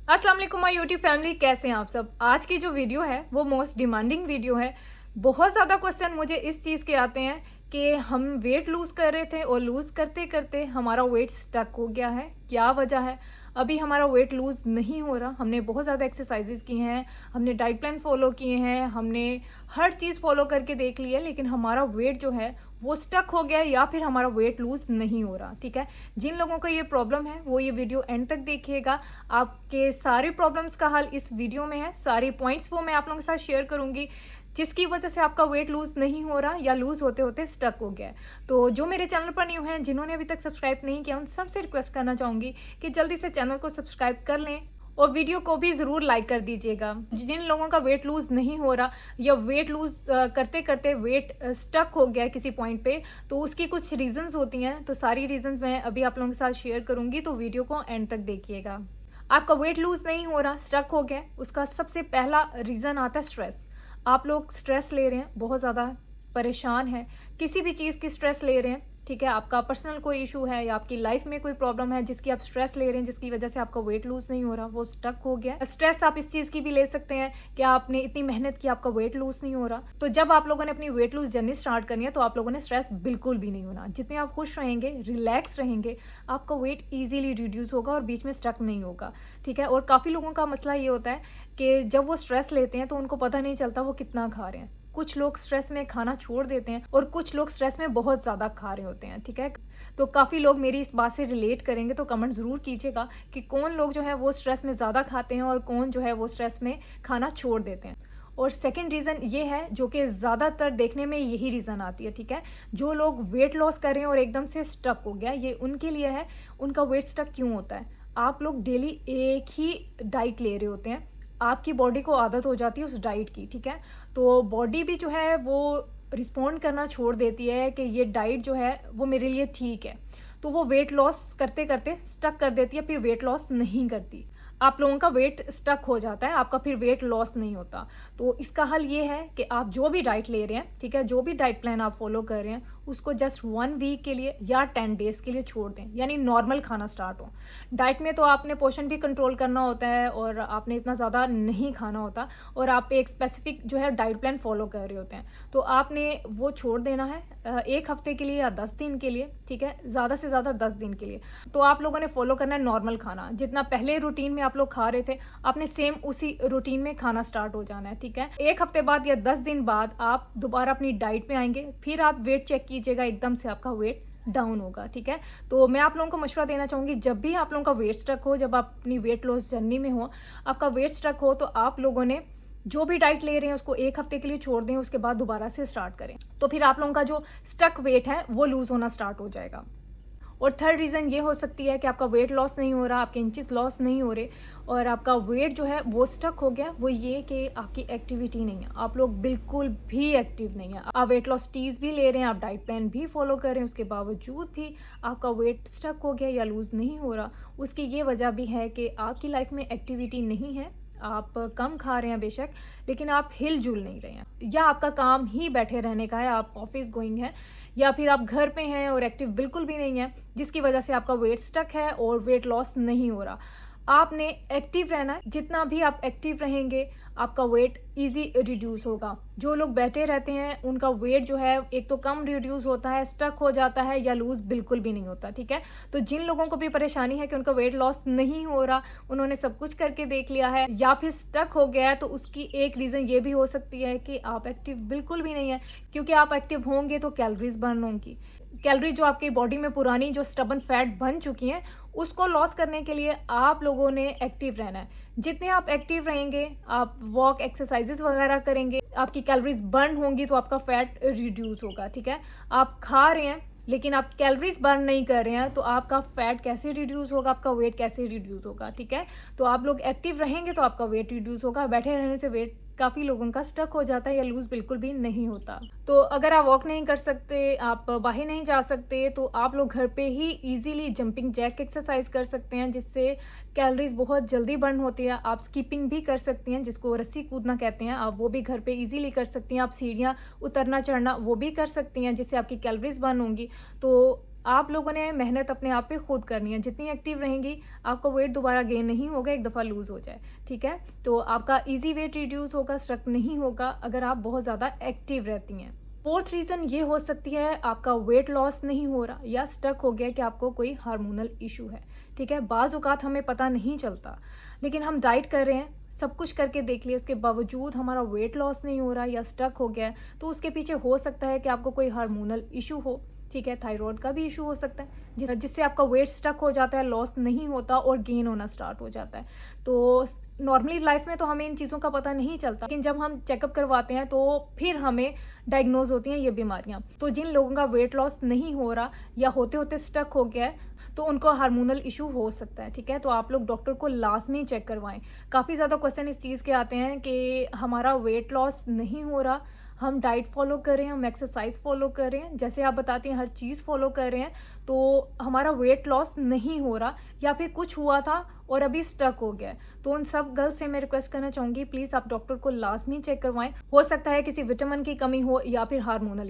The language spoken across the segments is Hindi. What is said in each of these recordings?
अस्सलाम वालेकुम माय यूट्यूब फैमिली, कैसे हैं आप सब। आज की जो वीडियो है वो मोस्ट डिमांडिंग वीडियो है। बहुत ज़्यादा क्वेश्चन मुझे इस चीज़ के आते हैं कि हम वेट लूज़ कर रहे थे और लूज़ करते करते हमारा वेट स्टक हो गया है। क्या वजह है, अभी हमारा वेट लूज़ नहीं हो रहा। हमने बहुत ज़्यादा एक्सरसाइजेज की हैं, हमने डाइट प्लान फॉलो किए हैं, हमने हर चीज़ फॉलो करके देख ली है, लेकिन हमारा वेट जो है वो स्टक हो गया है या फिर हमारा वेट लूज़ नहीं हो रहा। ठीक है, जिन लोगों को ये प्रॉब्लम है वो ये वीडियो एंड तक देखिएगा। आपके सारे प्रॉब्लम्स का हल इस वीडियो में है। सारे पॉइंट्स वो मैं आप लोगों के साथ शेयर करूंगी जिसकी वजह से आपका वेट लूज़ नहीं हो रहा या लूज़ होते होते स्टक हो गया है। तो जो मेरे चैनल पर न्यू हैं, जिन्होंने अभी तक सब्सक्राइब नहीं किया, उन सबसे रिक्वेस्ट करना चाहूँगी कि जल्दी से चैनल को सब्सक्राइब कर लें और वीडियो को भी ज़रूर लाइक कर दीजिएगा। जिन लोगों का वेट लूज़ नहीं हो रहा या वेट लूज़ करते करते वेट स्टक हो गया है किसी पॉइंट पे, तो उसकी कुछ रीजंस होती हैं। तो सारी रीजंस मैं अभी आप लोगों के साथ शेयर करूँगी, तो वीडियो को एंड तक देखिएगा। आपका वेट लूज़ नहीं हो रहा, स्टक हो गया, उसका सबसे पहला रीज़न आता है स्ट्रेस। आप लोग स्ट्रेस ले रहे हैं, बहुत ज़्यादा परेशान हैं, किसी भी चीज़ की स्ट्रेस ले रहे हैं। ठीक है, आपका पर्सनल कोई इशू है या आपकी लाइफ में कोई प्रॉब्लम है जिसकी आप स्ट्रेस ले रहे हैं, जिसकी वजह से आपका वेट लूज़ नहीं हो रहा, वो स्टक हो गया। स्ट्रेस आप इस चीज़ की भी ले सकते हैं कि आपने इतनी मेहनत की, आपका वेट लूज़ नहीं हो रहा। तो जब आप लोगों ने अपनी वेट लूज़ जर्नी स्टार्ट करनी है तो आप लोगों ने स्ट्रेस बिल्कुल भी नहीं होना। जितने आप खुश रहेंगे, रिलैक्स रहेंगे, आपका वेट ईजिली रिड्यूस होगा और बीच में स्टक नहीं होगा। ठीक है, और काफ़ी लोगों का मसला ये होता है कि जब वो स्ट्रेस लेते हैं तो उनको पता नहीं चलता वो कितना खा रहे हैं। कुछ लोग स्ट्रेस में खाना छोड़ देते हैं और कुछ लोग स्ट्रेस में बहुत ज़्यादा खा रहे होते हैं। ठीक है, तो काफ़ी लोग मेरी इस बात से रिलेट करेंगे, तो कमेंट ज़रूर कीजिएगा कि कौन लोग जो है वो स्ट्रेस में ज़्यादा खाते हैं और कौन जो है वो स्ट्रेस में खाना छोड़ देते हैं। और सेकंड रीज़न ये है, जो कि ज़्यादातर देखने में यही रीज़न आती है। ठीक है, जो लोग वेट लॉस कर रहे हैं और एकदम से स्टक हो गया, ये उनके लिए है। उनका वेट स्टक क्यों होता है? आप लोग डेली एक ही डाइट ले रहे होते हैं, आपकी बॉडी को आदत हो जाती है उस डाइट की। ठीक है, तो बॉडी भी जो है वो रिस्पॉन्ड करना छोड़ देती है कि ये डाइट जो है वो मेरे लिए ठीक है, तो वो वेट लॉस करते करते स्टक कर देती है, फिर वेट लॉस नहीं करती। आप लोगों का वेट स्टक हो जाता है, आपका फिर वेट लॉस नहीं होता। तो इसका हल ये है कि आप जो भी डाइट ले रहे हैं, ठीक है, जो भी डाइट प्लान आप फॉलो कर रहे हैं, उसको जस्ट 1 वीक के लिए या 10 डेज के लिए छोड़ दें, यानी नॉर्मल खाना स्टार्ट हो। डाइट में तो आपने पोर्शन भी कंट्रोल करना होता है और आपने इतना ज़्यादा नहीं खाना होता, और आप एक स्पेसिफिक जो है डाइट प्लान फॉलो कर रहे होते हैं, तो आपने वो छोड़ देना है 1 हफ्ते के लिए या 10 दिन के लिए। ठीक है, ज़्यादा से ज़्यादा 10 दिन के लिए। तो आप लोगों ने फॉलो करना है नॉर्मल खाना, जितना पहले रूटीन में आप लोग खा रहे थे, आपने सेम उसी रूटीन में खाना स्टार्ट हो जाना है। ठीक है, 1 हफ्ते बाद या 10 दिन बाद आप दोबारा अपनी डाइट पे आएंगे, फिर आप वेट चेक कीजिएगा, एकदम से आपका वेट डाउन होगा। ठीक है, तो मैं आप लोगों को मशवरा देना चाहूँगी, जब भी आप लोगों का वेट स्ट्रक हो, जब आप अपनी वेट लॉस जर्नी में हो, आपका वेट स्ट्रक हो, तो आप लोगों ने जो भी डाइट ले रहे हैं उसको 1 हफ्ते के लिए छोड़ दें, उसके बाद दोबारा से स्टार्ट करें, तो फिर आप लोगों का जो स्टक वेट है वो लूज़ होना स्टार्ट हो जाएगा। और थर्ड रीज़न ये हो सकती है कि आपका वेट लॉस नहीं हो रहा, आपके इंचेस लॉस नहीं हो रहे और आपका वेट जो है वो स्टक हो गया, वो ये कि आपकी एक्टिविटी नहीं है, आप लोग बिल्कुल भी एक्टिव नहीं है। आप वेट लॉस टीज़ भी ले रहे हैं, आप डाइट प्लान भी फॉलो कर रहे हैं, उसके बावजूद भी आपका वेट स्टक हो गया या लूज़ नहीं हो रहा। उसकी ये वजह भी है कि आपकी लाइफ में एक्टिविटी नहीं है। आप कम खा रहे हैं बेशक, लेकिन आप हिल जुल नहीं रहे हैं, या आपका काम ही बैठे रहने का है, आप ऑफिस गोइंग है, या फिर आप घर पे हैं और एक्टिव बिल्कुल भी नहीं है, जिसकी वजह से आपका वेट स्टक है और वेट लॉस नहीं हो रहा। आपने एक्टिव रहना है, जितना भी आप एक्टिव रहेंगे आपका वेट इजी रिड्यूस होगा। जो लोग बैठे रहते हैं उनका वेट जो है एक तो कम रिड्यूस होता है, स्टक हो जाता है, या लूज़ बिल्कुल भी नहीं होता। ठीक है, तो जिन लोगों को भी परेशानी है कि उनका वेट लॉस नहीं हो रहा, उन्होंने सब कुछ करके देख लिया है या फिर स्टक हो गया है, तो उसकी एक रीज़न ये भी हो सकती है कि आप एक्टिव बिल्कुल भी नहीं है। क्योंकि आप एक्टिव होंगे तो कैलोरीज बर्न होंगी, कैलोरी जो आपकी बॉडी में पुरानी जो स्टबन फैट बन चुकी हैं उसको लॉस करने के लिए आप लोगों ने एक्टिव रहना है। जितने आप एक्टिव रहेंगे, आप वॉक एक्सरसाइजेस वगैरह करेंगे, आपकी कैलोरीज बर्न होंगी, तो आपका फैट रिड्यूस होगा। ठीक है, आप खा रहे हैं लेकिन आप कैलोरीज बर्न नहीं कर रहे हैं, तो आपका फैट कैसे रिड्यूस होगा, आपका वेट कैसे रिड्यूस होगा। ठीक है, तो आप लोग एक्टिव रहेंगे तो आपका वेट रिड्यूस होगा, बैठे रहने से वेट काफ़ी लोगों का स्टक हो जाता है या लूज़ बिल्कुल भी नहीं होता। तो अगर आप वॉक नहीं कर सकते, आप बाहर नहीं जा सकते, तो आप लोग घर पे ही इजीली जंपिंग जैक एक्सरसाइज कर सकते हैं, जिससे कैलोरीज बहुत जल्दी बर्न होती है। आप स्किपिंग भी कर सकती हैं, जिसको रस्सी कूदना कहते हैं, आप वो भी घर पे इजीली कर सकती हैं। आप सीढ़ियाँ उतरना चढ़ना वो भी कर सकती हैं, जिससे आपकी कैलोरीज बर्न होंगी। तो आप लोगों ने मेहनत अपने आप पे खुद करनी है। जितनी एक्टिव रहेंगी आपका वेट दोबारा गेन नहीं होगा एक दफ़ा लूज़ हो जाए, ठीक है। तो आपका ईजी वेट रिड्यूस होगा, स्ट्रक नहीं होगा अगर आप बहुत ज़्यादा एक्टिव रहती हैं। फोर्थ रीज़न ये हो सकती है आपका वेट लॉस नहीं हो रहा या स्टक हो गया कि आपको कोई हार्मोनल इशू है, ठीक है। बाज़ औक़ात हमें पता नहीं चलता, लेकिन हम डाइट कर रहे हैं, सब कुछ करके देख लिया, उसके बावजूद हमारा वेट लॉस नहीं हो रहा या स्टक हो गया है, तो उसके पीछे हो सकता है कि आपको कोई हार्मोनल इशू हो, ठीक है। थायराइड का भी इशू हो सकता है जिससे आपका वेट स्टक हो जाता है, लॉस नहीं होता और गेन होना स्टार्ट हो जाता है। तो नॉर्मली लाइफ में तो हमें इन चीज़ों का पता नहीं चलता, लेकिन जब हम चेकअप करवाते हैं तो फिर हमें डायग्नोज होती हैं ये बीमारियां। तो जिन लोगों का वेट लॉस नहीं हो रहा या होते होते स्टक हो गया है तो उनको हार्मोनल इशू हो सकता है, ठीक है। तो आप लोग डॉक्टर को लाजमी चेक करवाएं। काफ़ी ज़्यादा क्वेश्चन इस चीज़ के आते हैं कि हमारा वेट लॉस नहीं हो रहा, हम डाइट फॉलो कर रहे हैं, हम एक्सरसाइज फॉलो कर रहे हैं, जैसे आप बताती हैं हर चीज़ फॉलो कर रहे हैं, तो हमारा वेट लॉस नहीं हो रहा या फिर कुछ हुआ था और अभी स्टक हो गया है। तो उन सब गर्ल्स से मैं रिक्वेस्ट करना चाहूँगी, प्लीज़ आप डॉक्टर को लाजमी चेक करवाएं। हो सकता है किसी विटामिन की कमी हो या फिर हार्मोनल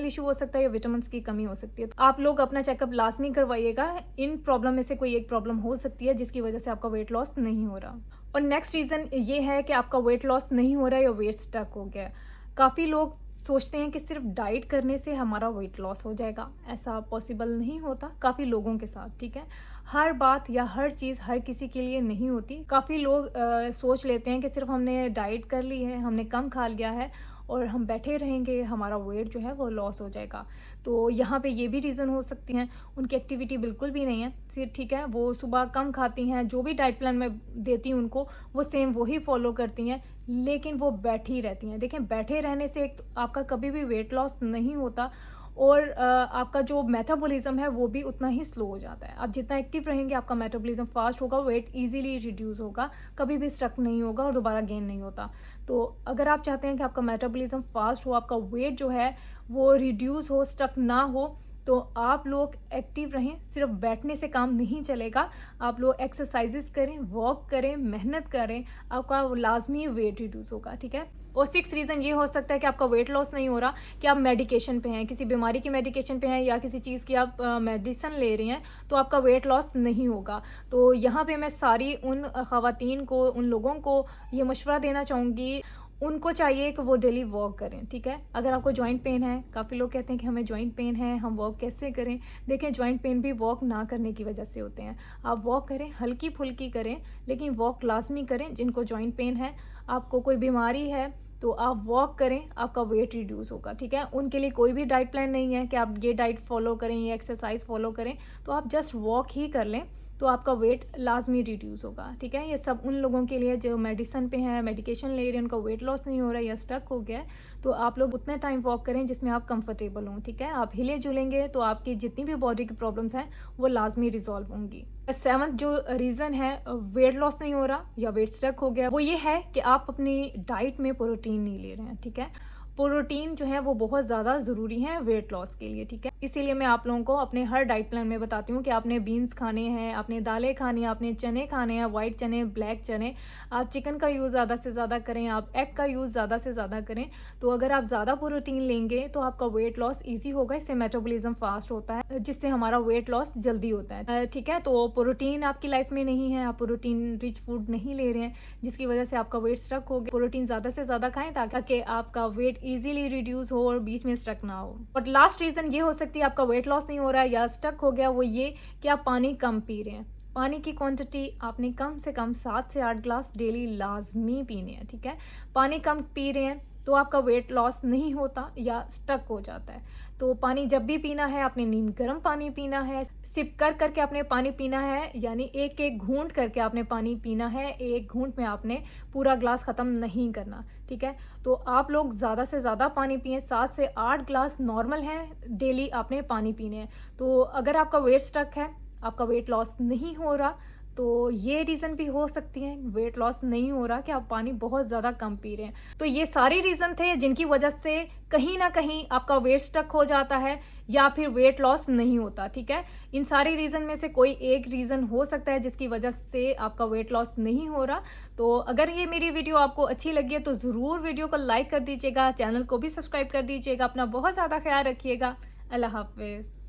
इशू हो सकता है या विटामिन की कमी हो सकती है। तो आप लोग अपना चेकअप लाजमी करवाइएगा। इन प्रॉब्लम में से कोई एक प्रॉब्लम हो सकती है जिसकी वजह से आपका वेट लॉस नहीं हो रहा। और नेक्स्ट रीज़न ये है कि आपका वेट लॉस नहीं हो रहा है या वेट स्टक हो गया है। काफ़ी लोग सोचते हैं कि सिर्फ डाइट करने से हमारा वेट लॉस हो जाएगा, ऐसा पॉसिबल नहीं होता काफ़ी लोगों के साथ, ठीक है। हर बात या हर चीज़ हर किसी के लिए नहीं होती। काफ़ी लोग सोच लेते हैं कि सिर्फ हमने डाइट कर ली है, हमने कम खा लिया है और हम बैठे रहेंगे, हमारा वेट जो है वो लॉस हो जाएगा। तो यहाँ पे ये भी रीज़न हो सकती हैं, उनकी एक्टिविटी बिल्कुल भी नहीं है सिर्फ, ठीक है। वो सुबह कम खाती हैं, जो भी डाइट प्लान में देती हूँ उनको वो सेम वही फॉलो करती हैं, लेकिन वो बैठी रहती हैं। देखें, बैठे रहने से एक तो आपका कभी भी वेट लॉस नहीं होता और आपका जो मेटाबॉलिज्म है वो भी उतना ही स्लो हो जाता है। आप जितना एक्टिव रहेंगे आपका मेटाबॉलिज्म फास्ट होगा, वेट इजीली रिड्यूस होगा, कभी भी स्ट्रक नहीं होगा और दोबारा गेन नहीं होता। तो अगर आप चाहते हैं कि आपका मेटाबॉलिज्म फास्ट हो, आपका वेट जो है वो रिड्यूस हो, स्ट्रक ना हो, तो आप लोग एक्टिव रहें। सिर्फ बैठने से काम नहीं चलेगा, आप लोग एक्सरसाइजेस करें, वॉक करें, मेहनत करें, आपका लाजमी वेट रिड्यूस होगा, ठीक है। और 6 रीज़न ये हो सकता है कि आपका वेट लॉस नहीं हो रहा कि आप मेडिकेशन पे हैं, किसी बीमारी की मेडिकेशन पे हैं या किसी चीज़ की आप मेडिसिन ले रही हैं, तो आपका वेट लॉस नहीं होगा। तो यहाँ पे मैं सारी उन ख़वातीन को, उन लोगों को ये मशवरा देना चाहूँगी, उनको चाहिए कि वो डेली वॉक करें, ठीक है। अगर आपको जॉइंट पेन है, काफ़ी लोग कहते हैं कि हमें जॉइंट पेन है, हम वॉक कैसे करें। देखें, जॉइंट पेन भी वॉक ना करने की वजह से होते हैं। आप वॉक करें, हल्की फुल्की करें, लेकिन वॉक लाजमी करें। जिनको जॉइंट पेन है, आपको कोई बीमारी है, तो आप वॉक करें, आपका वेट रिड्यूस होगा, ठीक है। उनके लिए कोई भी डाइट प्लान नहीं है कि आप ये डाइट फॉलो करें, ये एक्सरसाइज फॉलो करें, तो आप जस्ट वॉक ही कर लें तो आपका वेट लाजमी रिड्यूस होगा, ठीक है। ये सब उन लोगों के लिए जो मेडिसिन पे हैं, मेडिकेशन ले रहे हैं, उनका वेट लॉस नहीं हो रहा है या स्टक हो गया है, तो आप लोग उतना टाइम वॉक करें जिसमें आप कंफर्टेबल हों, ठीक है। आप हिले जुलेंगे तो आपकी जितनी भी बॉडी की प्रॉब्लम्स हैं वो लाजमी रिजॉल्व होंगी। 7th जो रीज़न है वेट लॉस नहीं हो रहा या वेट स्टक हो गया, वो ये है कि आप अपनी डाइट में प्रोटीन नहीं ले रहे हैं, ठीक है। प्रोटीन जो है वो बहुत ज़्यादा ज़रूरी है वेट लॉस के लिए, ठीक है। इसीलिए मैं आप लोगों को अपने हर डाइट प्लान में बताती हूँ कि आपने बीन्स खाने हैं, आपने दालें खानी हैं, आपने चने खाने हैं, वाइट चने, ब्लैक चने, आप चिकन का यूज़ ज़्यादा से ज़्यादा करें, आप एग का यूज़ ज़्यादा से ज़्यादा करें। तो अगर आप ज़्यादा प्रोटीन लेंगे तो आपका वेट लॉस ईजी होगा, इससे मेटाबॉलिज्म फास्ट होता है, जिससे हमारा वेट लॉस जल्दी होता है, ठीक है। तो प्रोटीन आपकी लाइफ में नहीं है, आप प्रोटीन रिच फूड नहीं ले रहे हैं, जिसकी वजह से आपका वेट स्ट्रक हो गया। प्रोटीन ज़्यादा से ज़्यादा खाएं ताकि आपका वेट इजीली रिड्यूस हो और बीच में स्टक ना हो। और लास्ट रीज़न ये हो सकती है आपका वेट लॉस नहीं हो रहा है या स्टक हो गया, वो ये कि आप पानी कम पी रहे हैं। पानी की क्वांटिटी आपने कम से कम 7 से 8 ग्लास डेली लाजमी पीने हैं, ठीक है। पानी कम पी रहे हैं तो आपका वेट लॉस नहीं होता या स्टक हो जाता है। तो पानी जब भी पीना है आपने नीम गर्म पानी पीना है, सिप कर करके आपने पानी पीना है, यानी एक एक घूंट करके आपने पानी पीना है, एक घूंट में आपने पूरा ग्लास ख़त्म नहीं करना, ठीक है। तो आप लोग ज़्यादा से ज़्यादा पानी पिए, 7 से 8 ग्लास नॉर्मल है डेली आपने पानी पीने हैं। तो अगर आपका वेट स्टक है, आपका वेट लॉस नहीं हो रहा, तो ये रीज़न भी हो सकती है वेट लॉस नहीं हो रहा कि आप पानी बहुत ज़्यादा कम पी रहे हैं। तो ये सारे रीज़न थे जिनकी वजह से कहीं ना कहीं आपका वेट स्टक हो जाता है या फिर वेट लॉस नहीं होता, ठीक है। इन सारे रीज़न में से कोई एक रीज़न हो सकता है जिसकी वजह से आपका वेट लॉस नहीं हो रहा। तो अगर ये मेरी वीडियो आपको अच्छी लगी है तो ज़रूर वीडियो को लाइक कर दीजिएगा, चैनल को भी सब्सक्राइब कर दीजिएगा। अपना बहुत ज़्यादा ख्याल रखिएगा। अल्लाह हाफिज़।